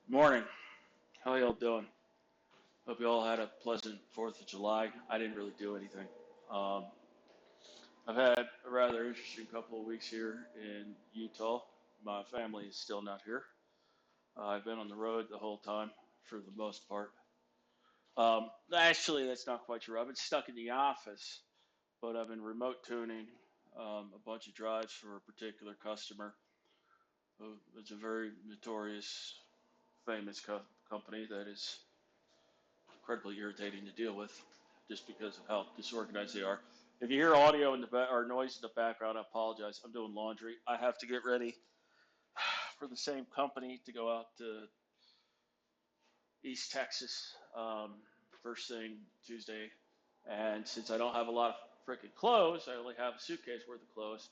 Morning. How y'all doing? Hope you all had a pleasant 4th of July. I didn't really do anything. Um, I've had a rather interesting couple of weeks here in Utah. My family is still not here. I've been on the road the whole time for the most part. Actually, that's not quite true. I've been stuck in the office, but I've been remote tuning a bunch of drives for a particular customer. It's a very notorious, famous company that is incredibly irritating to deal with just because of how disorganized they are. If you hear audio in the or noise in the background, I apologize. I'm doing laundry. I have to get ready for the same company to go out to East Texas first thing Tuesday. And since I don't have a lot of freaking clothes, I only have a suitcase worth of clothes.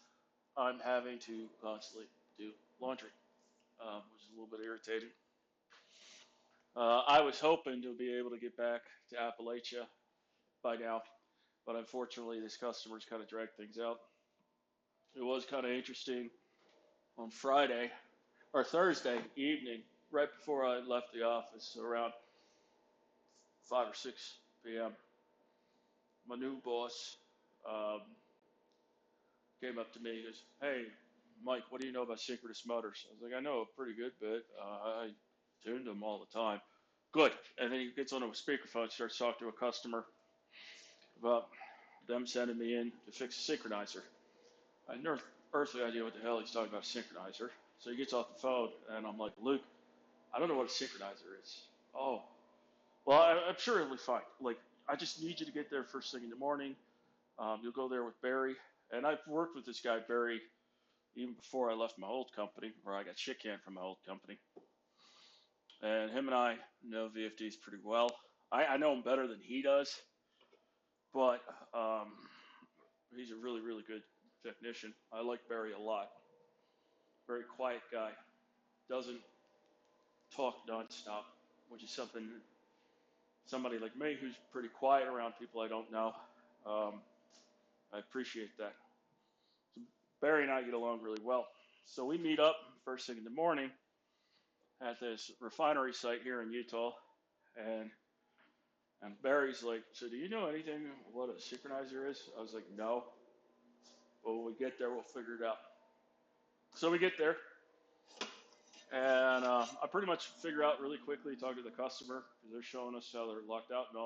I'm having to constantly do laundry, which is a little bit irritating. I was hoping to be able to get back to Appalachia by now, but unfortunately, this customer's kind of dragged things out. It was kind of interesting on Friday or Thursday evening, right before I left the office, around 5 or 6 p.m. My new boss um, came up to me. He goes, "Hey, Mike, what do you know about synchronous motors?" I was like, "I know a pretty good bit. I tune them all the time." Good. And then he gets on a speakerphone, starts talking to a customer about them sending me in to fix a synchronizer. I had no earthly idea what the hell he's talking about, a synchronizer. So he gets off the phone, and I'm like, "Luke, I don't know what a synchronizer is." "Oh, well, I'm sure it'll be fine. Like, I just need you to get there first thing in the morning. You'll go there with Barry." And I've worked with this guy, Barry, even before I left my old company, or I got shit canned from my old company. And him and I know VFDs pretty well. I know him better than he does, but he's a really, really good technician. I like Barry a lot. Very quiet guy. Doesn't talk nonstop, which is somebody like me who's pretty quiet around people I don't know. Um, I appreciate that. So Barry and I get along really well. So we meet up first thing in the morning at this refinery site here in Utah, and and Barry's like, "So do you know anything what a synchronizer is?" I was like, "No." Well, when we get there, we'll figure it out. So we get there, and I pretty much figure out really quickly, talk to the customer because they're showing us how they're locked out and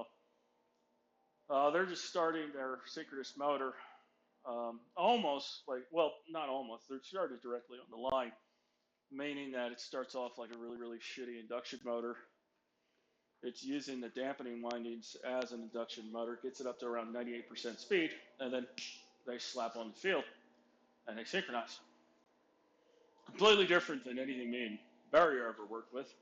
all. They're just starting their synchronous motor, almost like, well, not almost. They're started directly on the line, meaning that it starts off like a really, really shitty induction motor. It's using the dampening windings as an induction motor, gets it up to around 98% speed, and then they slap on the field and they synchronize. Completely different than anything me and Barry ever worked with.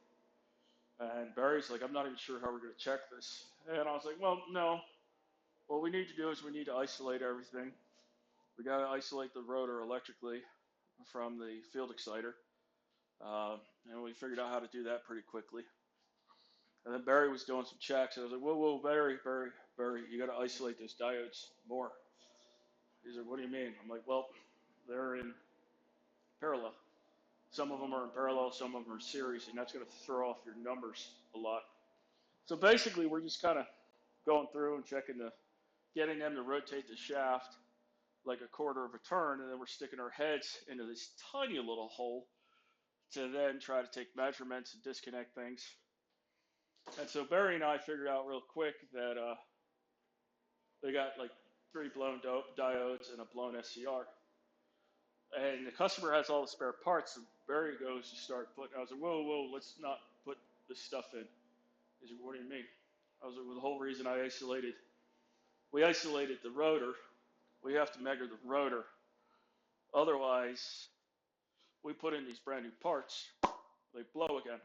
And Barry's like, "I'm not even sure how we're going to check this." And I was like, "Well, no. What we need to do is we need to isolate everything. We got to isolate the rotor electrically from the field exciter." And we figured out how to do that pretty quickly. And then Barry was doing some checks. And I was like, "Whoa, whoa, Barry, you got to isolate those diodes more." He's like, "What do you mean?" I'm like, "Well, they're in parallel. Some of them are in parallel, some of them are series, and that's going to throw off your numbers a lot." So basically, we're just kind of going through and checking getting them to rotate the shaft like a quarter of a turn, and then we're sticking our heads into this tiny little hole to then try to take measurements and disconnect things. And so Barry and I figured out real quick that they got like three blown diodes and a blown SCR. And the customer has all the spare parts, and Barry goes to start putting. I was like, "Whoa, whoa, let's not put this stuff in." He's like, "What do you mean?" I was like, "Well, the whole reason we isolated the rotor. We have to measure the rotor. Otherwise, we put in these brand new parts, they blow again.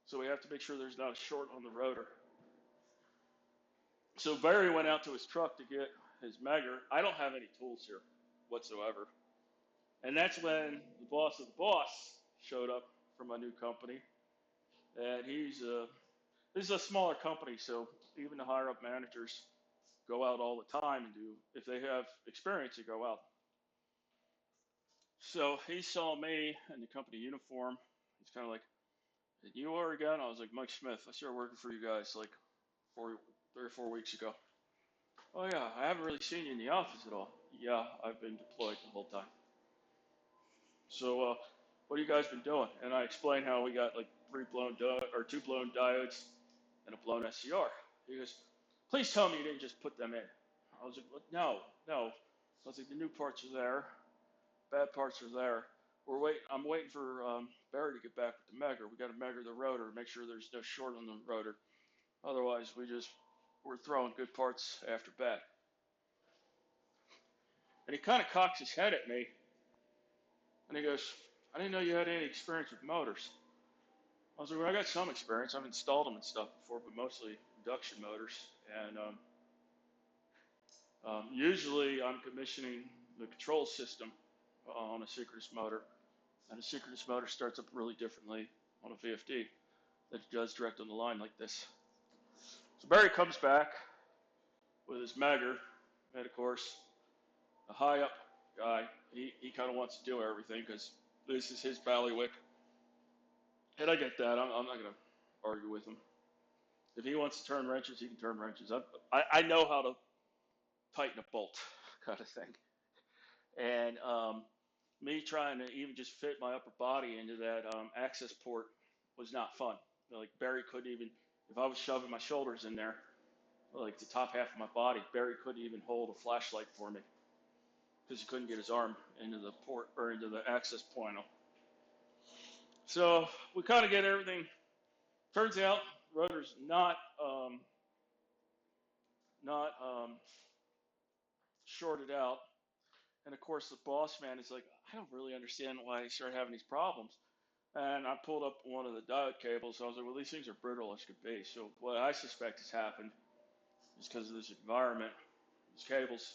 So we have to make sure there's not a short on the rotor." So Barry went out to his truck to get his megger. I don't have any tools here whatsoever. And that's when the boss of the boss showed up from a new company. And this is a smaller company, so even the higher up managers go out all the time and do, if they have experience, they go out. So he saw me in the company uniform. He's kind of like, And you are again? I was like, Mike Smith. I started working for you guys like 3 or 4 weeks ago. Oh yeah, I haven't really seen you in the office at all. Yeah, I've been deployed the whole time. So, what have you guys been doing? And I explained how we got like two blown diodes and a blown SCR. He goes, please tell me you didn't just put them in. I was like, no, no. I was like, the new parts are there, bad parts are there. I'm waiting for Barry to get back with the megger. We got to megger the rotor, make sure there's no short on the rotor. Otherwise, we're throwing good parts after bad. And he kind of cocks his head at me, and he goes, I didn't know you had any experience with motors. I was like, well, I got some experience. I've installed them and stuff before, but mostly induction motors. And usually I'm commissioning the control system on a synchronous motor. And a synchronous motor starts up really differently on a VFD than it does direct on the line like this. So Barry comes back with his megger, and of course, a high up guy, he kind of wants to do everything because this is his bailiwick. And I get that. I'm not going to argue with him. If he wants to turn wrenches, he can turn wrenches. I know how to tighten a bolt, kind of thing. And me trying to even just fit my upper body into that access port was not fun. Like Barry couldn't even, if I was shoving my shoulders in there, like the top half of my body, Barry couldn't even hold a flashlight for me because he couldn't get his arm into the port or into the access panel. So we kind of get everything. Turns out rotor's not shorted out. And of course, the boss man is like, I don't really understand why he started having these problems. And I pulled up one of the diode cables. So I was like, well, these things are brittle as could be. So what I suspect has happened is because of this environment, these cables,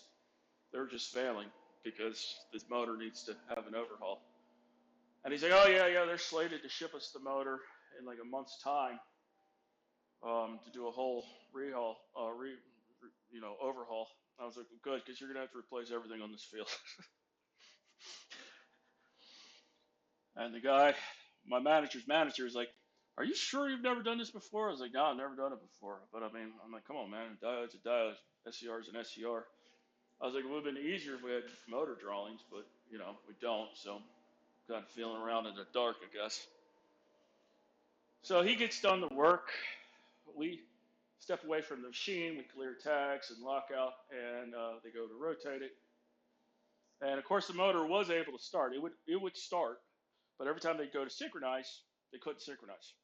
they're just failing because this motor needs to have an overhaul. And he's like, oh, yeah, they're slated to ship us the motor in like a month's time to do a whole overhaul. I was like, well, good, because you're going to have to replace everything on this field. And the guy, my manager's manager, is like, are you sure you've never done this before? I was like, no, I've never done it before. But I mean, I'm like, come on, man, a diode's a diode, SCR's an SCR. I was like, it would have been easier if we had motor drawings, but, we don't, so kind of feeling around in the dark, I guess. So he gets done the work. We step away from the machine, we clear tags and lockout, and they go to rotate it. And of course, the motor was able to start. It would start, but every time they go to synchronize, they couldn't synchronize.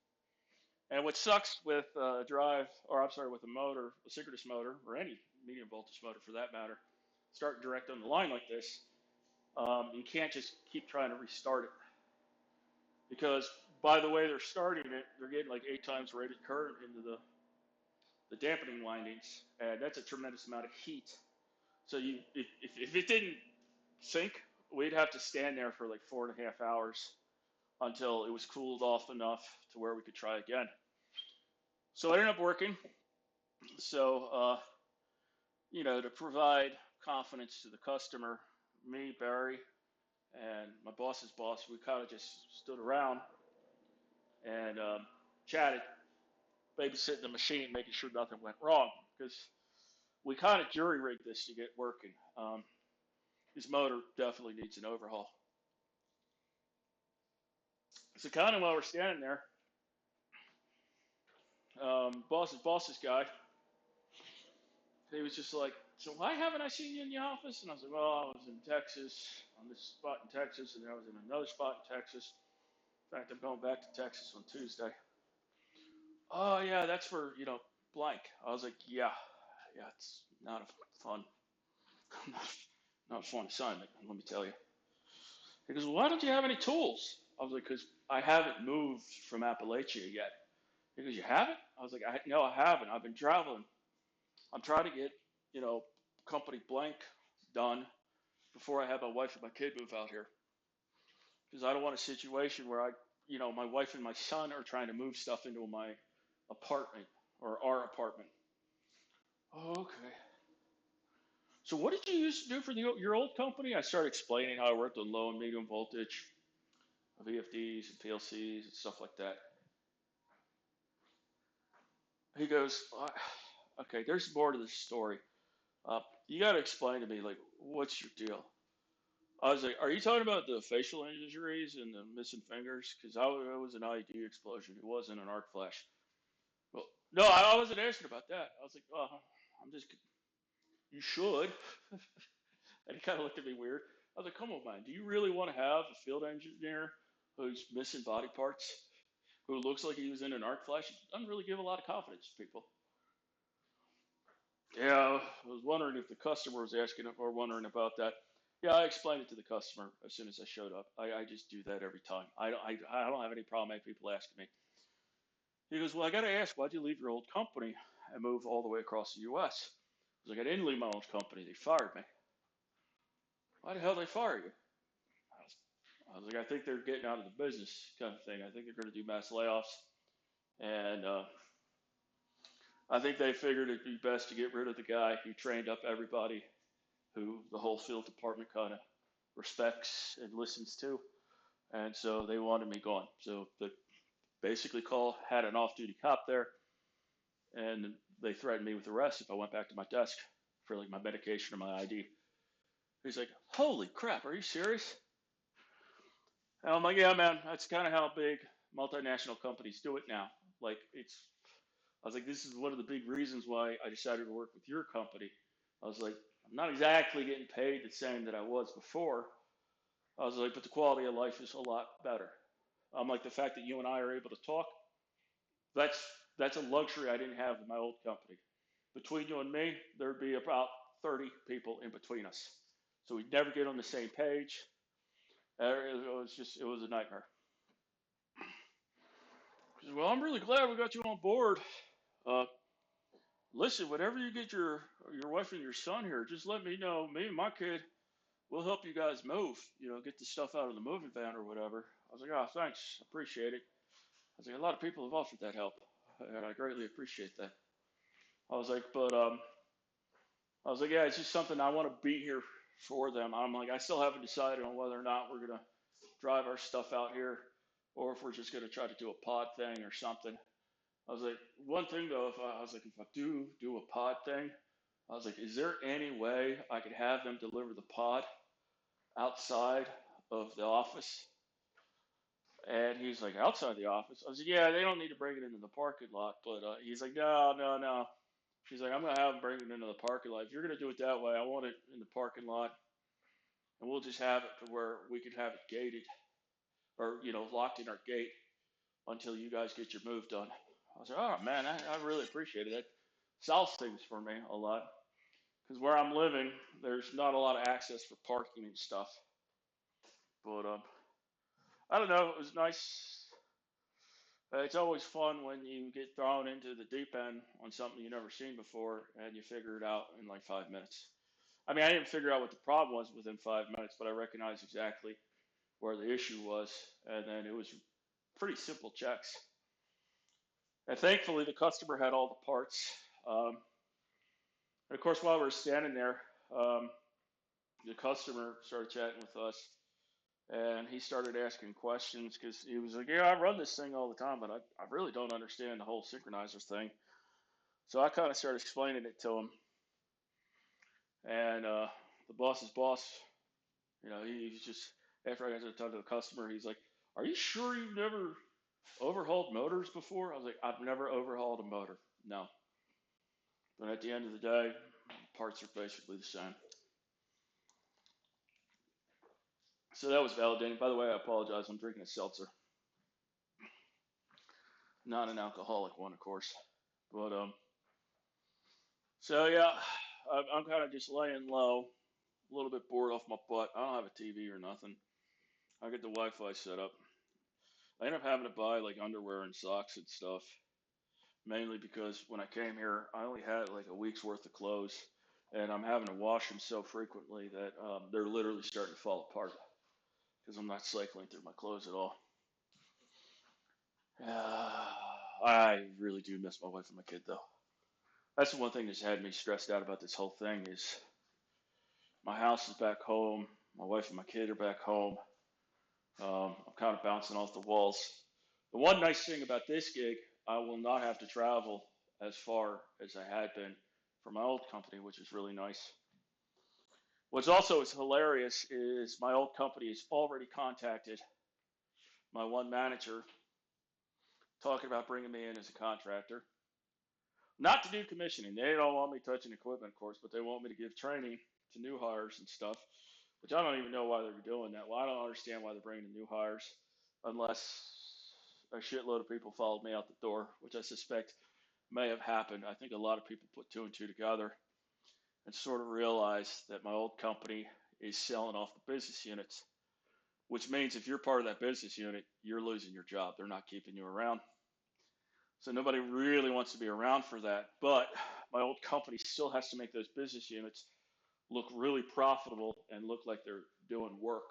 And what sucks with with a motor, a synchronous motor, or any medium voltage motor for that matter, starting direct on the line like this, you can't just keep trying to restart it. Because by the way they're starting it, they're getting like 8 times rated current into the dampening windings, and that's a tremendous amount of heat. So if it didn't sync, we'd have to stand there for like 4.5 hours until it was cooled off enough to where we could try again. So it ended up working. So, to provide confidence to the customer, me, Barry, and my boss's boss, we kind of just stood around and chatted, babysitting the machine, making sure nothing went wrong. Because we kind of jury rigged this to get working. This motor definitely needs an overhaul. So kind of while we're standing there, boss's guy, he was just like, so why haven't I seen you in the office? And I was like, well, I was in Texas, on this spot in Texas, and then I was in another spot in Texas. In fact, I'm going back to Texas on Tuesday. Oh yeah, that's for, blank. I was like, yeah, it's not a fun, not a fun assignment, let me tell you. He goes, well, why don't you have any tools? I was like, because I haven't moved from Appalachia yet. He goes, you haven't? I was like, no, I haven't. I've been traveling. I'm trying to get, company blank done before I have my wife and my kid move out here. Because I don't want a situation where my wife and my son are trying to move stuff into my apartment or our apartment. Oh, okay. So what did you used to do for your old company? I started explaining how I worked on low and medium voltage VFDs and PLCs and stuff like that. He goes, okay, there's more to this story. You got to explain to me, like, what's your deal? I was like, are you talking about the facial injuries and the missing fingers? Because it was an IED explosion. It wasn't an arc flash. Well, no, I wasn't asking about that. I was like, oh, I'm just, you should. And he kind of looked at me weird. I was like, come on, man. Do you really want to have a field engineer who's missing body parts, who looks like he was in an arc flash? It doesn't really give a lot of confidence to people. Yeah, I was wondering if the customer was asking or wondering about that. Yeah, I explained it to the customer as soon as I showed up. I just do that every time. I don't have any problem having people asking me. He goes, well, I got to ask, why'd you leave your old company and move all the way across the U.S.? I was like, I didn't leave my old company. They fired me. Why the hell did they fire you? I was, I was like, I think they're getting out of the business kind of thing. I think they're going to do mass layoffs. And I think they figured it'd be best to get rid of the guy who trained up everybody, who the whole field department kind of respects and listens to. And so they wanted me gone. So the basically call had an off-duty cop there, and they threatened me with arrest if I went back to my desk for like my medication or my ID. He's like, "Holy crap, are you serious?" And I'm like, "Yeah, man, that's kind of how big multinational companies do it now. Like it's." I was like, "This is one of the big reasons why I decided to work with your company." I was like, "I'm not exactly getting paid the same that I was before." I was like, "But the quality of life is a lot better." I'm like, the fact that you and I are able to talk, that's a luxury I didn't have in my old company. Between you and me, there'd be about 30 people in between us. So we'd never get on the same page. It was a nightmare. He said, well, I'm really glad we got you on board. Uh, Listen, whenever you get your wife and your son here, just let me know. Me and my kid, we'll help you guys move. Get the stuff out of the moving van or whatever. I was like, oh, thanks, appreciate it. I was like, a lot of people have offered that help, and I greatly appreciate that. I was like, but I was like, yeah, it's just something I want to be here for them. I'm like, I still haven't decided on whether or not we're gonna drive our stuff out here, or if we're just gonna try to do a pod thing or something. I was like, one thing though, if I do a pod thing, I was like, is there any way I could have them deliver the pod outside of the office? And he's like, outside the office? I was like, yeah, they don't need to bring it into the parking lot. But he's like, no, no, no. She's like, I'm gonna have them bring it into the parking lot. If you're gonna do it that way, I want it in the parking lot, and we'll just have it to where we can have it gated or locked in our gate until you guys get your move done. I was like, oh man, I really appreciated it. Solves things for me a lot because where I'm living, there's not a lot of access for parking and stuff. But I don't know. It was nice. It's always fun when you get thrown into the deep end on something you've never seen before and you figure it out in like 5 minutes. I mean, I didn't figure out what the problem was within 5 minutes, but I recognized exactly where the issue was, and then it was pretty simple checks. And thankfully, the customer had all the parts. And of course, while we were standing there, the customer started chatting with us, and he started asking questions because he was like, "Yeah, I run this thing all the time, but I really don't understand the whole synchronizer thing." So I kind of started explaining it to him, and the boss's boss, he's just after I got to talk to the customer, he's like, "Are you sure you've never overhauled motors before?" I was like, "I've never overhauled a motor, no." But at the end of the day, parts are basically the same. So that was validating. By the way, I apologize. I'm drinking a seltzer, not an alcoholic one, of course. But so yeah, I'm kind of just laying low, a little bit bored off my butt. I don't have a TV or nothing. I get the Wi-Fi set up. I end up having to buy like underwear and socks and stuff, mainly because when I came here, I only had like a week's worth of clothes, and I'm having to wash them so frequently that they're literally starting to fall apart because I'm not cycling through my clothes at all. I really do miss my wife and my kid, though. That's the one thing that's had me stressed out about this whole thing is my house is back home, my wife and my kid are back home. I'm kind of bouncing off the walls. The one nice thing about this gig, I will not have to travel as far as I had been for my old company, which is really nice. What's also is hilarious is my old company has already contacted my one manager talking about bringing me in as a contractor. Not to do commissioning. They don't want me touching equipment, of course, but they want me to give training to new hires and stuff, which I don't even know why they're doing that. Well, I don't understand why they're bringing in new hires unless a shitload of people followed me out the door, which I suspect may have happened. I think a lot of people put two and two together and sort of realized that my old company is selling off the business units, which means if you're part of that business unit, you're losing your job. They're not keeping you around. So nobody really wants to be around for that. But my old company still has to make those business units look really profitable and look like they're doing work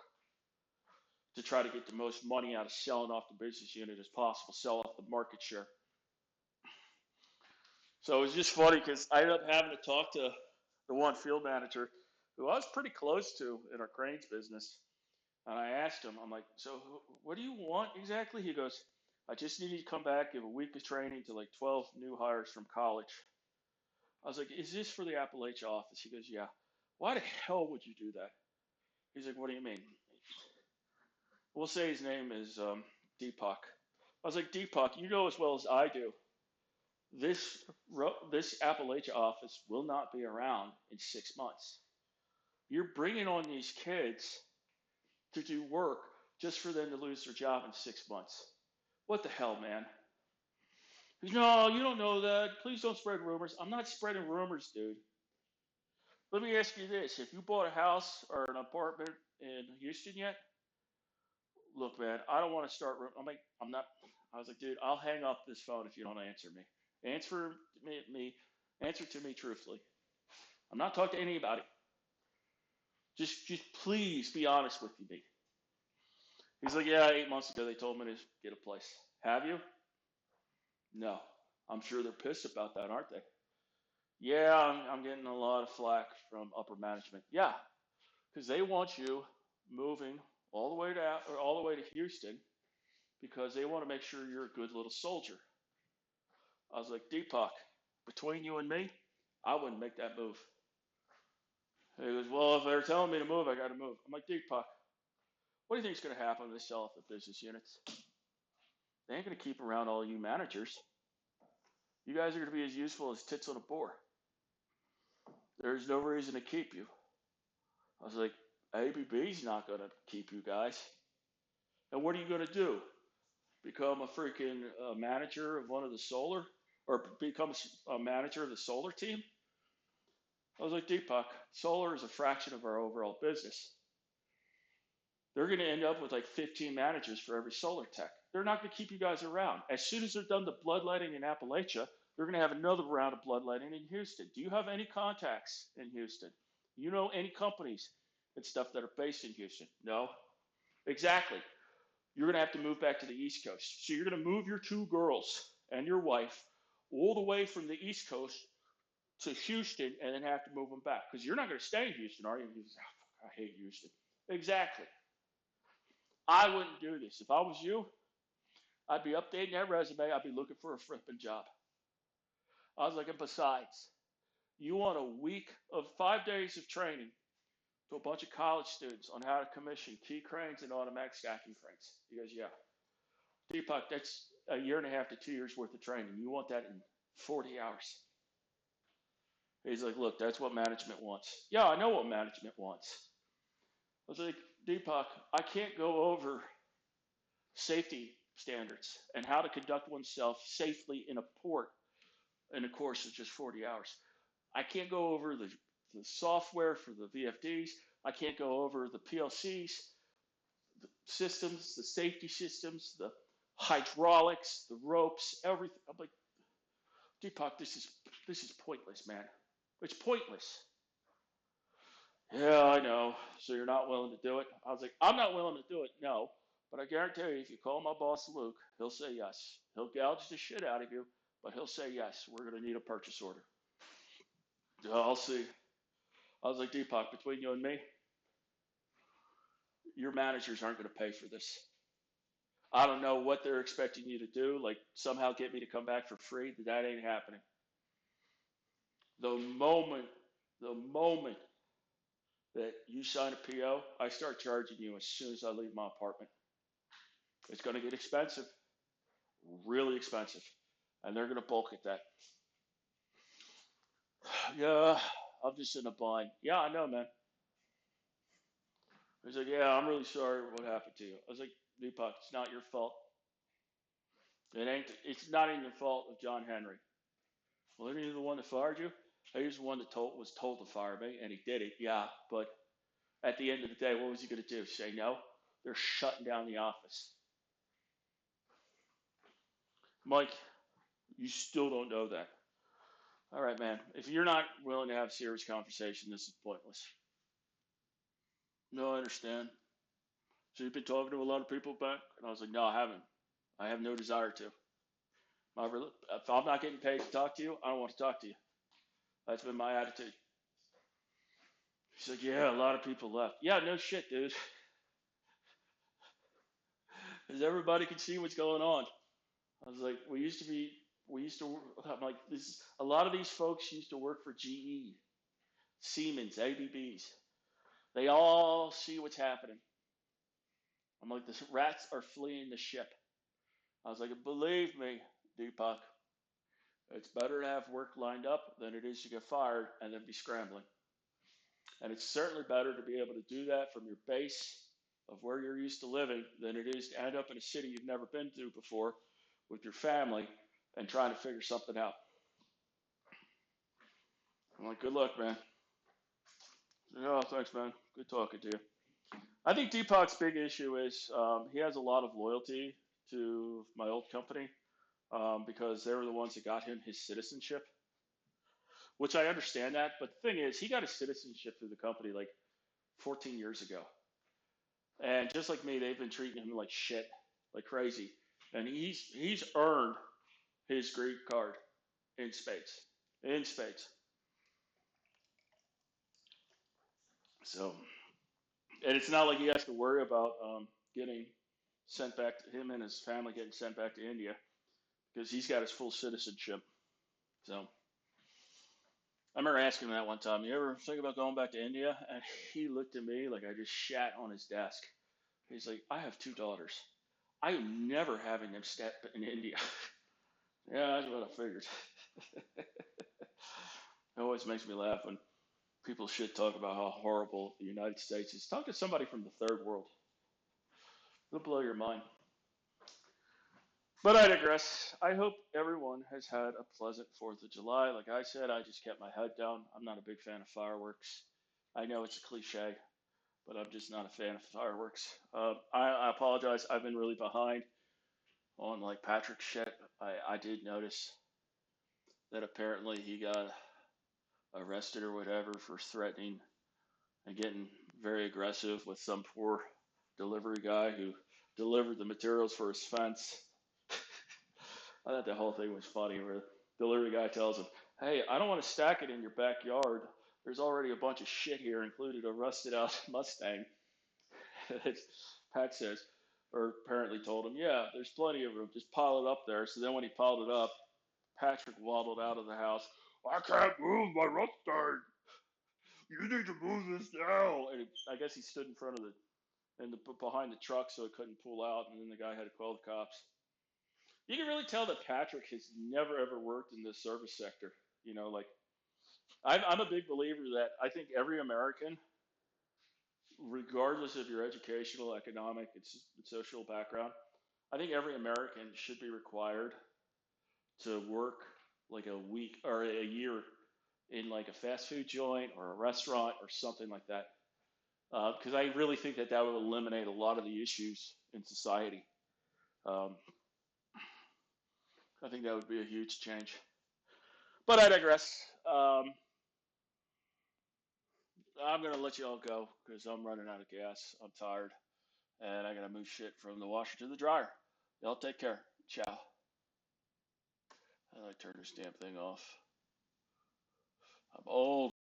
to try to get the most money out of selling off the business unit as possible, sell off the market share. So it was just funny because I ended up having to talk to the one field manager who I was pretty close to in our cranes business. And I asked him, I'm like, so what do you want exactly? He goes, I just need you to come back, give a week of training to like 12 new hires from college. I was like, is this for the Appalachia office? He goes, yeah. Why the hell would you do that? He's like, what do you mean? We'll say his name is Deepak. I was like, Deepak, you know as well as I do, this this Appalachia office will not be around in 6 months. You're bringing on these kids to do work just for them to lose their job in 6 months. What the hell, man? He's, no, you don't know that. Please don't spread rumors. I'm not spreading rumors, dude. Let me ask you this. Have you bought a house or an apartment in Houston yet? Look, man, I don't want to start. I'm like, I'm not. I was like, dude, I'll hang up this phone if you don't answer me. Answer to me truthfully. I'm not talking to anybody. Just please be honest with me. He's like, yeah, 8 months ago they told me to get a place. Have you? No. I'm sure they're pissed about that, aren't they? Yeah, I'm getting a lot of flack from upper management. Yeah, because they want you moving all the way to Houston because they want to make sure you're a good little soldier. I was like, Deepak, between you and me, I wouldn't make that move. He goes, well, if they're telling me to move, I got to move. I'm like, Deepak, what do you think is going to happen when they sell off the business units? They ain't going to keep around all you managers. You guys are going to be as useful as tits on a boar. There's no reason to keep you. I was like, ABB's not going to keep you guys. And what are you going to do? Become a freaking manager of one of the solar, or become a manager of the solar team? I was like, Deepak, solar is a fraction of our overall business. They're going to end up with like 15 managers for every solar tech. They're not going to keep you guys around. As soon as they're done the bloodletting in Appalachia, they're going to have another round of bloodletting in Houston. Do you have any contacts in Houston? You know any companies and stuff that are based in Houston? No? Exactly. You're going to have to move back to the East Coast. So you're going to move your two girls and your wife all the way from the East Coast to Houston and then have to move them back. Because you're not going to stay in Houston, are you? Oh, I hate Houston. Exactly. I wouldn't do this. If I was you, I'd be updating that resume. I'd be looking for a flipping job. I was like, and besides, you want a week of 5 days of training to a bunch of college students on how to commission key cranes and automatic stacking cranes. He goes, yeah. Deepak, that's a year and a half to 2 years worth of training. You want that in 40 hours. He's like, look, that's what management wants. Yeah, I know what management wants. I was like, Deepak, I can't go over safety standards and how to conduct oneself safely in a port in a course of just 40 hours. I can't go over the software for the VFDs. I can't go over the PLCs, the systems, the safety systems, the hydraulics, the ropes, everything. I'm like, Deepak, this is pointless, man. It's pointless. Yeah, I know. So you're not willing to do it? I was like, I'm not willing to do it, no. But I guarantee you, if you call my boss Luke, he'll say yes. He'll gouge the shit out of you, but he'll say yes. We're going to need a purchase order. I'll see. I was like, Deepak, between you and me, your managers aren't going to pay for this. I don't know what they're expecting you to do, like somehow get me to come back for free. That ain't happening. The moment, the moment that you sign a PO, I start charging you as soon as I leave my apartment. It's going to get expensive, really expensive, and they're going to bulk at that. Yeah, I'm just in a bind. Yeah, I know, man. He's like, yeah, I'm really sorry what happened to you. I was like, Deepak, it's not your fault. It ain't. It's not even the fault of John Henry. Well, isn't he the one that fired you? He was the one that was told to fire me, and he did it. Yeah, but at the end of the day, what was he going to do? Say no? They're shutting down the office. Mike, you still don't know that. All right, man. If you're not willing to have a serious conversation, this is pointless. No, I understand. So you've been talking to a lot of people back? And I was like, no, I haven't. I have no desire to. If I'm not getting paid to talk to you, I don't want to talk to you. That's been my attitude. He's like, yeah, a lot of people left. Yeah, no shit, dude. Because everybody can see what's going on. I was like, I'm like, a lot of these folks used to work for GE, Siemens, ABBs. They all see what's happening. I'm like, the rats are fleeing the ship. I was like, believe me, Deepak, it's better to have work lined up than it is to get fired and then be scrambling. And it's certainly better to be able to do that from your base of where you're used to living than it is to end up in a city you've never been to before with your family and trying to figure something out. I'm like, good luck, man. Oh, thanks, man. Good talking to you. I think Deepak's big issue is he has a lot of loyalty to my old company because they were the ones that got him his citizenship, which I understand that. But the thing is, he got his citizenship through the company like 14 years ago. And just like me, they've been treating him like shit, like crazy. And he's earned his green card in spades, in spades. So, and it's not like he has to worry about getting sent back to him and his family getting sent back to India because he's got his full citizenship. So I remember asking him that one time. You ever think about going back to India? And he looked at me like I just shat on his desk. He's like, I have two daughters. I am never having them step in India. Yeah, that's what I figured. It always makes me laugh when people shit talk about how horrible the United States is. Talk to somebody from the third world. It'll blow your mind. But I digress. I hope everyone has had a pleasant 4th of July. Like I said, I just kept my head down. I'm not a big fan of fireworks. I know it's a cliche, but I'm just not a fan of fireworks. I apologize. I've been really behind on like Patrick's shit. I did notice that apparently he got arrested or whatever for threatening and getting very aggressive with some poor delivery guy who delivered the materials for his fence. I thought the whole thing was funny where the delivery guy tells him, hey, I don't want to stack it in your backyard. There's already a bunch of shit here, including a rusted out Mustang. Pat says, or apparently told him, yeah, there's plenty of room. Just pile it up there. So then when he piled it up, Patrick waddled out of the house. I can't move my Mustang. You need to move this now. And I guess he stood in front of behind the truck so it couldn't pull out. And then the guy had to call the cops. You can really tell that Patrick has never ever worked in the service sector. You know, like I'm a big believer that I think every American, regardless of your educational, economic, and social background, I think every American should be required to work like a week or a year in like a fast food joint or a restaurant or something like that. Because I really think that that would eliminate a lot of the issues in society. Um, I think that would be a huge change. But I digress. I'm gonna let you all go because I'm running out of gas. I'm tired, and I gotta move shit from the washer to the dryer. Y'all take care. Ciao. I turn this damn thing off. I'm old.